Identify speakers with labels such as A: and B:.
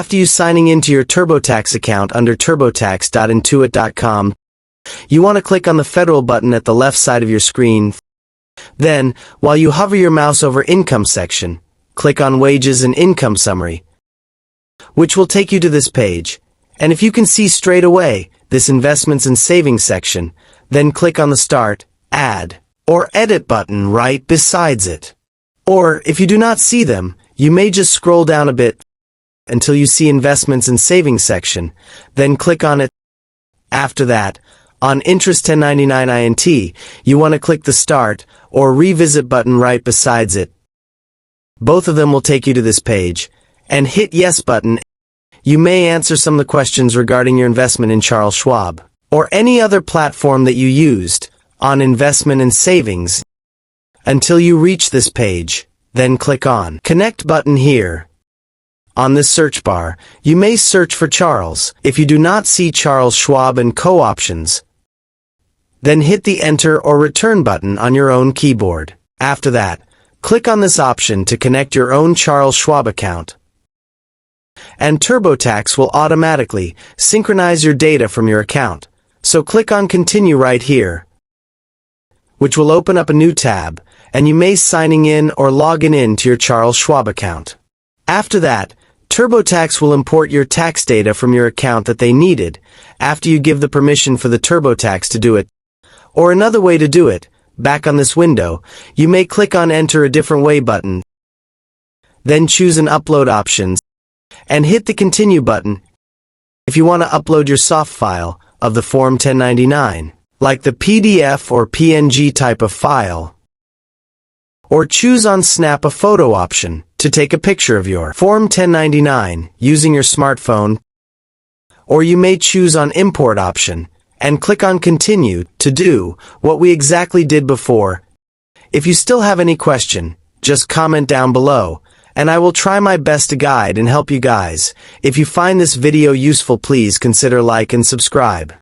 A: After you signing into your TurboTax account under turbotax.intuit.com, you want to click on the Federal button at the left side of your screen. Then, while you hover your mouse over Income section, click on Wages and Income Summary, which will take you to this page. And if you can see straight away this Investments and Savings section, then click on the Start, Add, or Edit button right besides it. Or, if you do not see them, you may just scroll down a bit until you see Investments and Savings section, then click on it. After that, on Interest 1099 INT, you want to click the Start or Revisit button right besides it. Both of them will take you to this page, and hit Yes button. You may answer some of the questions regarding your investment in Charles Schwab, or any other platform that you used, on investment and savings, until you reach this page. Then click on Connect button here. On this search bar, you may search for Charles. If you do not see Charles Schwab and Co. options, then hit the Enter or Return button on your own keyboard. After that, click on this option to connect your own Charles Schwab account. And TurboTax will automatically synchronize your data from your account. So click on Continue right here, which will open up a new tab, and you may signing in or logging in to your Charles Schwab account. After that, TurboTax will import your tax data from your account that they needed after you give the permission for the TurboTax to do it. Or another way to do it, back on this window, you may click on Enter a different way button, then choose an upload option, and hit the Continue button if you want to upload your soft file of the Form 1099, like the PDF or PNG type of file. Or choose on Snap a Photo option to take a picture of your Form 1099 using your smartphone. Or you may choose on Import option and click on Continue to do what we exactly did before. If you still have any question, just comment down below, and I will try my best to guide and help you guys. If you find this video useful, please consider like and subscribe.